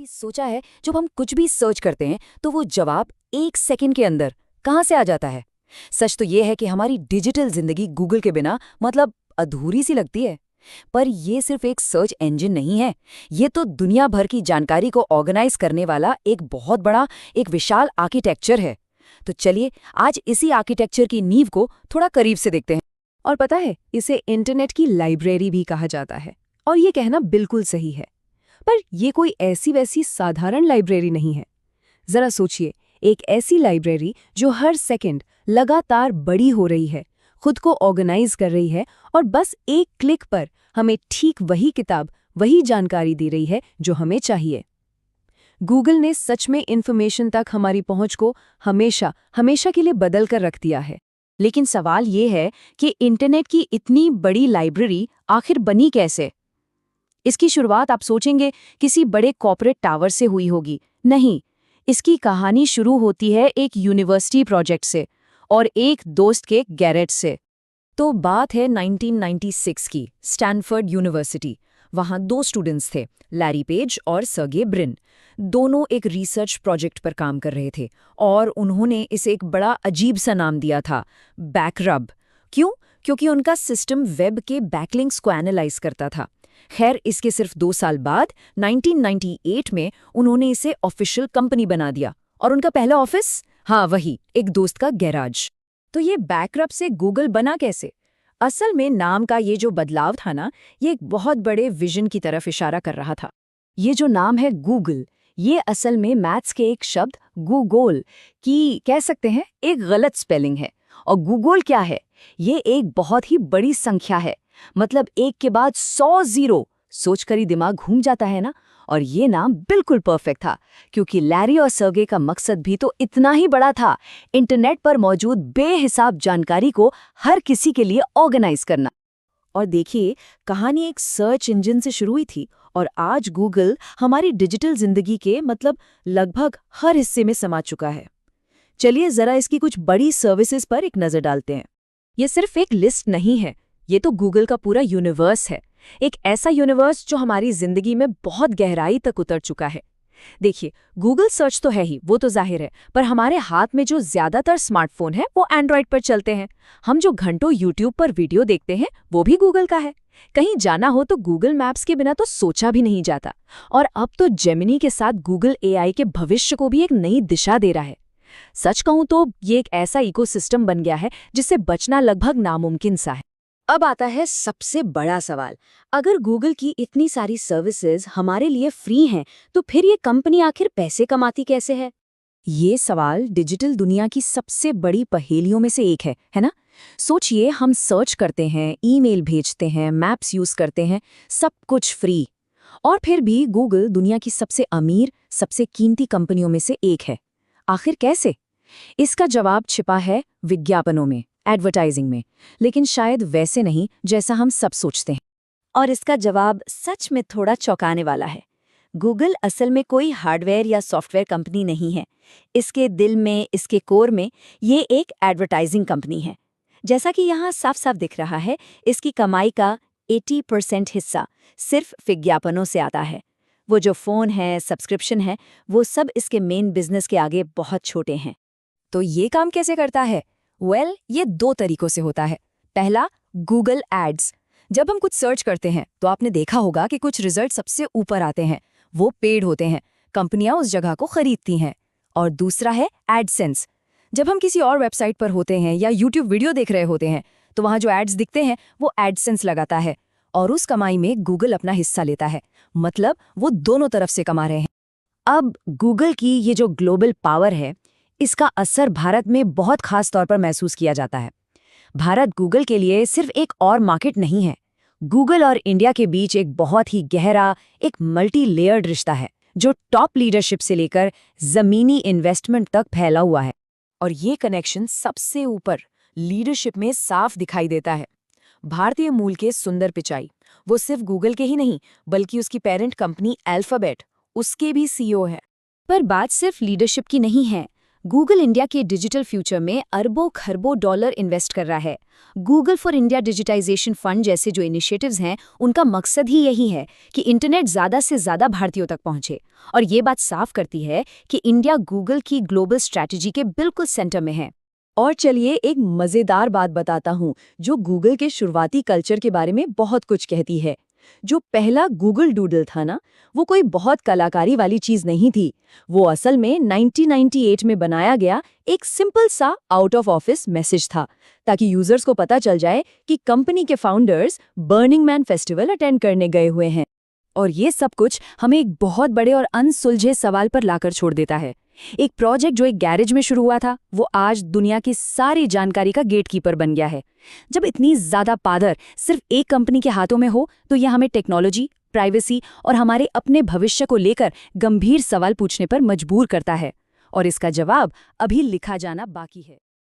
कभी सोचा है जब हम कुछ भी सर्च करते हैं तो वो जवाब 1 सेकंड के अंदर कहाँ से आ जाता है। सच तो ये है कि हमारी डिजिटल जिंदगी गूगल के बिना मतलब अधूरी सी लगती है। पर ये सिर्फ एक सर्च इंजन नहीं है, ये तो दुनिया भर की जानकारी को ऑर्गेनाइज करने वाला एक बहुत बड़ा, एक विशाल आर्किटेक्चर है। तो चलिए आज इसी आर्किटेक्चर की नींव को थोड़ा करीब से देखते हैं। और पता है, इसे इंटरनेट की लाइब्रेरी भी कहा जाता है। और ये कहना बिल्कुल सही है। पर ये कोई ऐसी वैसी साधारण लाइब्रेरी नहीं है। जरा सोचिए, एक ऐसी लाइब्रेरी जो हर सेकंड लगातार बड़ी हो रही है, खुद को ऑर्गेनाइज कर रही है और बस एक क्लिक पर हमें ठीक वही किताब, वही जानकारी दे रही है जो हमें चाहिए। गूगल ने सच में इंफॉर्मेशन तक हमारी पहुंच को हमेशा हमेशा के लिए बदल कर रख दिया है। लेकिन सवाल ये है कि इंटरनेट की इतनी बड़ी लाइब्रेरी आखिर बनी कैसे। इसकी शुरुआत आप सोचेंगे किसी बड़े कॉर्पोरेट टावर से हुई होगी। नहीं, इसकी कहानी शुरू होती है एक यूनिवर्सिटी प्रोजेक्ट से और एक दोस्त के गैरेज से। तो बात है 1996 की, स्टैनफोर्ड यूनिवर्सिटी। वहाँ 2 स्टूडेंट्स थे, लैरी पेज और सर्गे ब्रिन। दोनों एक रिसर्च प्रोजेक्ट पर काम कर रहे थे और उन्होंने इसे एक बड़ा अजीब सा नाम दिया था, बैकरब। क्यों? क्योंकि उनका सिस्टम वेब के बैकलिंक्स को एनालाइज करता था। खैर, इसके सिर्फ 2 साल बाद 1998 में उन्होंने इसे ऑफिशियल कंपनी बना दिया और उनका पहला ऑफिस, हाँ वही, एक दोस्त का गैराज। तो ये बैकरब से गूगल बना कैसे? असल में नाम का ये जो बदलाव था ना, ये एक बहुत बड़े विजन की तरफ इशारा कर रहा था। ये जो नाम है गूगल, ये असल में मैथ्स के एक शब्द गूगोल की कह सकते हैं एक गलत स्पेलिंग है। और गूगोल क्या है? ये एक बहुत ही बड़ी संख्या है, मतलब एक के बाद 100 जीरो। सोचकर ही दिमाग घूम जाता है ना। और ये नाम बिल्कुल परफेक्ट था, क्योंकि लैरी और सर्गे का मकसद भी तो इतना ही बड़ा था, इंटरनेट पर मौजूद बेहिसाब जानकारी को हर किसी के लिए ऑर्गेनाइज करना। और देखिए, कहानी एक सर्च इंजन से शुरू हुई थी और आज गूगल हमारी डिजिटल जिंदगी के मतलब लगभग हर हिस्से में समा चुका है। चलिए जरा इसकी कुछ बड़ी सर्विसेज पर एक नजर डालते हैं। ये सिर्फ एक लिस्ट नहीं है, ये तो गूगल का पूरा यूनिवर्स है। एक ऐसा यूनिवर्स जो हमारी जिंदगी में बहुत गहराई तक उतर चुका है। देखिए, गूगल सर्च तो है ही, वो तो जाहिर है, पर हमारे हाथ में जो ज्यादातर स्मार्टफोन है वो एंड्रॉइड पर चलते हैं। हम जो घंटों यूट्यूब पर वीडियो देखते हैं वो भी गूगल का है। कहीं जाना हो तो गूगल मैप्स के बिना तो सोचा भी नहीं जाता। और अब तो जेमिनी के साथ गूगल एआई के भविष्य को भी एक नई दिशा दे रहा है। सच कहूं तो ये एक ऐसा इकोसिस्टम बन गया है जिससे बचना लगभग नामुमकिन सा है। अब आता है सबसे बड़ा सवाल, अगर गूगल की इतनी सारी सर्विसेज हमारे लिए फ्री हैं, तो फिर ये कंपनी आखिर पैसे कमाती कैसे है? ये सवाल डिजिटल दुनिया की सबसे बड़ी पहेलियों में से एक है ना? सोचिए, हम सर्च करते हैं, ईमेल भेजते हैं, मैप्स यूज करते हैं, सब कुछ फ्री। और फिर भी गूगल दुनिया की सबसे अमीर, सबसे कीमती कंपनियों में से एक है। आखिर कैसे? इसका जवाब छिपा है विज्ञापनों में, एडवर्टाइजिंग में, लेकिन शायद वैसे नहीं जैसा हम सब सोचते हैं। और इसका जवाब सच में थोड़ा चौंकाने वाला है। गूगल असल में कोई हार्डवेयर या सॉफ्टवेयर कंपनी नहीं है। इसके दिल में, इसके कोर में ये एक एडवर्टाइजिंग कंपनी है। जैसा कि यहाँ साफ साफ दिख रहा है, इसकी कमाई का 80% हिस्सा सिर्फ विज्ञापनों से आता है। वो जो फ़ोन है, सब्सक्रिप्शन है, वो सब इसके मेन बिजनेस के आगे बहुत छोटे हैं। तो ये काम कैसे करता है? ये 2 तरीकों से होता है। पहला, गूगल एड्स। जब हम कुछ सर्च करते हैं तो आपने देखा होगा कि कुछ रिजल्ट सबसे ऊपर आते हैं, वो पेड होते हैं, कंपनियां उस जगह को खरीदती हैं। और दूसरा है एडसेंस। जब हम किसी और वेबसाइट पर होते हैं या यूट्यूब वीडियो देख रहे होते हैं, तो वहाँ जो एड्स दिखते हैं वो एडसेंस लगाता है और उस कमाई में गूगल अपना हिस्सा लेता है। मतलब वो दोनों तरफ से कमा रहे हैं। अब गूगल की ये जो ग्लोबल पावर है, इसका असर भारत में बहुत खास तौर पर महसूस किया जाता है। भारत गूगल के लिए सिर्फ एक और मार्केट नहीं है। गूगल और इंडिया के बीच एक बहुत ही गहरा, एक मल्टी लेयर्ड रिश्ता है, जो टॉप लीडरशिप से लेकर जमीनी इन्वेस्टमेंट तक फैला हुआ है। और ये कनेक्शन सबसे ऊपर लीडरशिप में साफ दिखाई देता है। भारतीय मूल के सुंदर पिचाई, वो सिर्फ गूगल के ही नहीं, बल्कि उसकी पेरेंट कंपनी अल्फाबेट, उसके भी सीईओ है। पर बात सिर्फ लीडरशिप की नहीं है। गूगल इंडिया के डिजिटल फ्यूचर में अरबों खरबों डॉलर इन्वेस्ट कर रहा है। Google for India digitization fund जैसे जो इनिशिएटिव्स हैं, उनका मकसद ही यही है कि इंटरनेट ज़्यादा से ज़्यादा भारतीयों तक पहुंचे। और ये बात साफ करती है कि इंडिया गूगल की ग्लोबल स्ट्रैटेजी के बिल्कुल सेंटर में है। और चलिए एक मज़ेदार बात बताता हूँ जो गूगल के शुरुआती कल्चर के बारे में बहुत कुछ कहती है। जो पहला गूगल डूडल था ना, वो कोई बहुत कलाकारी वाली चीज़ नहीं थी। वो असल में 1998 में बनाया गया एक सिंपल सा आउट ऑफ ऑफिस मैसेज था, ताकि यूजर्स को पता चल जाए कि कंपनी के founders burning man festival attend करने गए हुए हैं। और ये सब कुछ हमें एक बहुत बड़े और अनसुलझे सवाल पर लाकर छोड़ देता है। एक प्रोजेक्ट जो एक गैरेज में शुरू हुआ था, वो आज दुनिया की सारी जानकारी का गेटकीपर बन गया है। जब इतनी ज्यादा पावर सिर्फ एक कंपनी के हाथों में हो, तो यह हमें टेक्नोलॉजी, प्राइवेसी और हमारे अपने भविष्य को लेकर गंभीर सवाल पूछने पर मजबूर करता है। और इसका जवाब अभी लिखा जाना बाकी है।